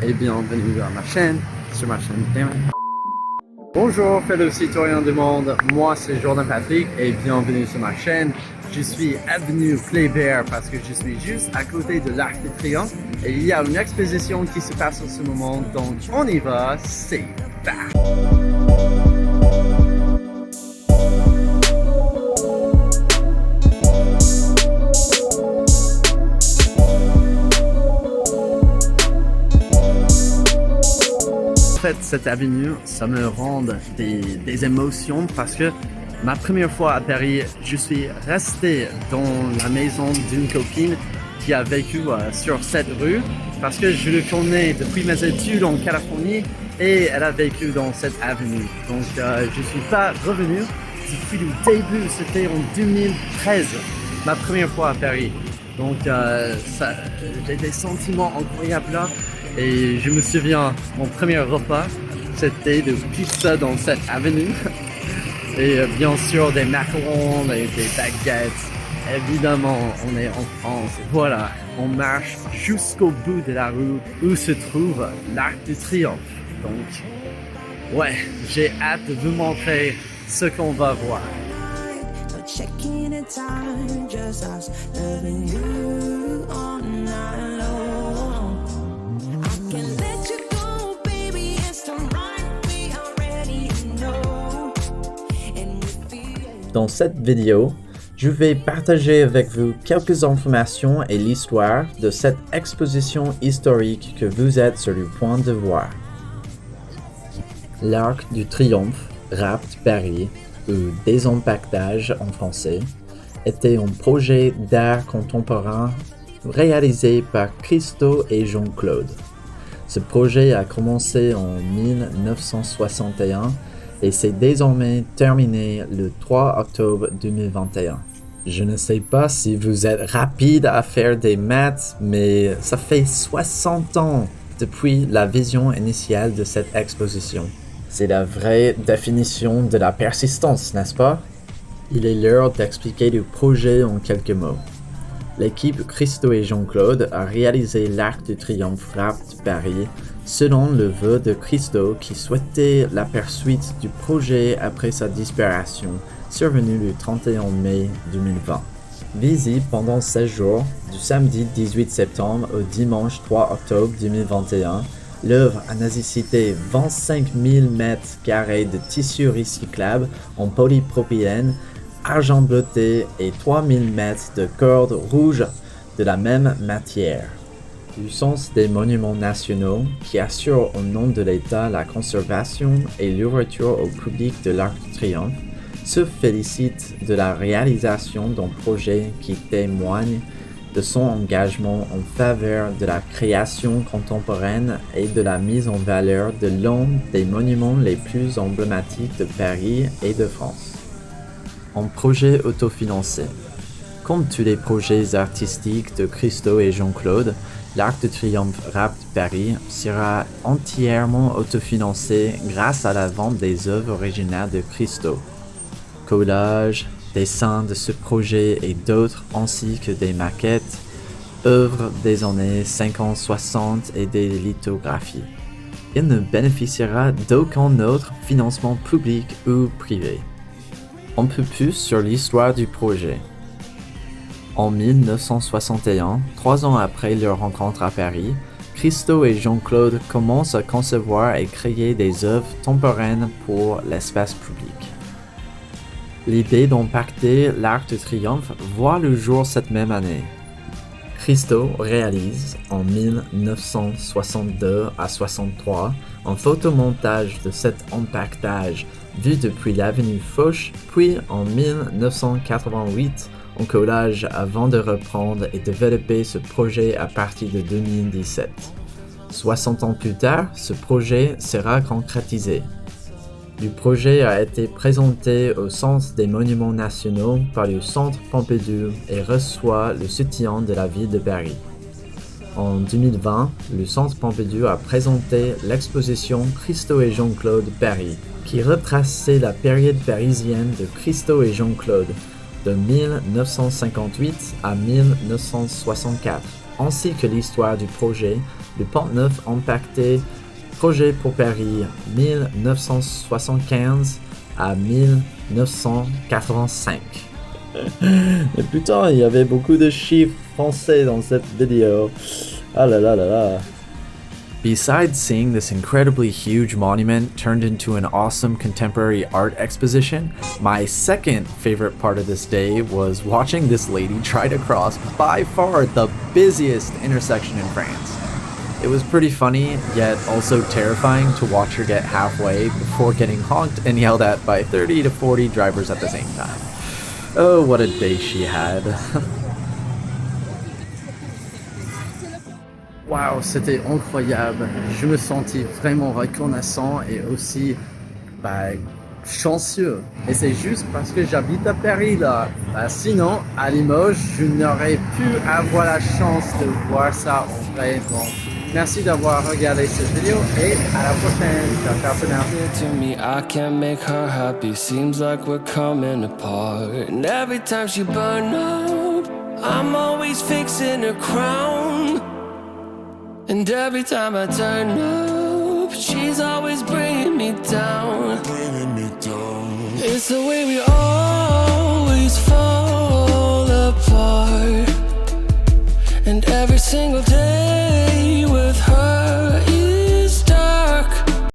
et bienvenue à ma chaîne, sur ma chaîne Damon. Bonjour fellow citoyens du monde, moi c'est Jordan Patrick et bienvenue sur ma chaîne. Je suis avenue Kléber parce que je suis juste à côté de l'Arc de Triomphe et il y a une exposition qui se passe en ce moment, donc on y va, c'est parti. En fait, cette avenue, ça me rend des émotions parce que ma première fois à Paris, je suis resté dans la maison d'une copine qui a vécu sur cette rue parce que je le connais depuis mes études en Californie et elle a vécu dans cette avenue. Donc, je suis pas revenu depuis le début, c'était en 2013, ma première fois à Paris. Donc, j'ai des sentiments incroyables là. Et je me souviens, mon premier repas, c'était de pizza dans cette avenue. Et bien sûr, des macarons et des baguettes. Évidemment, on est en France. Voilà, on marche jusqu'au bout de la rue où se trouve l'Arc de Triomphe. Donc, ouais, j'ai hâte de vous montrer ce qu'on va voir. Dans cette vidéo, je vais partager avec vous quelques informations et l'histoire de cette exposition historique que vous êtes sur le point de voir. L'Arc du Triomphe, Rapt Paris, ou Désempaquetage en français, était un projet d'art contemporain réalisé par Christo et Jean-Claude. Ce projet a commencé en 1961 et c'est désormais terminé le 3 octobre 2021. Je ne sais pas si vous êtes rapide à faire des maths, mais ça fait 60 ans depuis la vision initiale de cette exposition. C'est la vraie définition de la persistance, n'est-ce pas? Il est l'heure d'expliquer le projet en quelques mots. L'équipe Christo et Jean-Claude a réalisé l'Arc de Triomphe Rapt Paris selon le vœu de Christo qui souhaitait la poursuite du projet après sa disparition, survenue le 31 mai 2020. Visible pendant 16 jours, du samedi 18 septembre au dimanche 3 octobre 2021, l'œuvre a nécessité 25 000 m² de tissu recyclable en polypropylène, argent bleuté et 3000 mètres de cordes rouges de la même matière. Du sens des monuments nationaux, qui assure au nom de l'État la conservation et l'ouverture au public de l'Arc de Triomphe, se félicite de la réalisation d'un projet qui témoigne de son engagement en faveur de la création contemporaine et de la mise en valeur de l'un des monuments les plus emblématiques de Paris et de France. Un projet autofinancé. Comme tous les projets artistiques de Christo et Jean-Claude, l'Arc de Triomphe Rapt Paris sera entièrement autofinancé grâce à la vente des œuvres originales de Christo. Collages, dessins de ce projet et d'autres ainsi que des maquettes, œuvres des années 50-60 et des lithographies. Il ne bénéficiera d'aucun autre financement public ou privé. Un peu plus sur l'histoire du projet. En 1961, 3 ans après leur rencontre à Paris, Christo et Jean-Claude commencent à concevoir et créer des œuvres temporaines pour l'espace public. L'idée d'empacter l'Arc de Triomphe voit le jour cette même année. Christo réalise en 1962 à 63 un photomontage de cet empaquetage vu depuis l'avenue Foch, puis en 1988 un collage avant de reprendre et développer ce projet à partir de 2017. 60 ans plus tard, ce projet sera concrétisé. Le projet a été présenté au Centre des Monuments Nationaux par le Centre Pompidou et reçoit le soutien de la ville de Paris. En 2020, le Centre Pompidou a présenté l'exposition Christo et Jean-Claude Paris, qui retraçait la période parisienne de Christo et Jean-Claude, de 1958 à 1964. ainsi que l'histoire du projet, le Pont-Neuf impacté Projet pour Paris 1975 à 1985. Mais putain, il y avait beaucoup de chiffres français dans cette vidéo. Ah là là là là. Besides seeing this incredibly huge monument turned into an awesome contemporary art exposition, my second favorite part of this day was watching this lady try to cross by far the busiest intersection in France. It was pretty funny, yet also terrifying to watch her get halfway before getting honked and yelled at by 30 to 40 drivers at the same time. Oh, what a day she had. Waouh, c'était incroyable. Je me sentis vraiment reconnaissant et aussi chanceux. Et c'est juste parce que j'habite à Paris là. Sinon, à Limoges, je n'aurais pu avoir la chance de voir ça en vrai. Donc, merci d'avoir regardé cette vidéo et à la prochaine. Ciao, ciao for now. To me, I can't make her happy. Seems like we're coming apart. And every time she burn up, I'm always fixing her crown. And every time I turn up, she's always bringing me down. It's the way we always fall apart. And every single time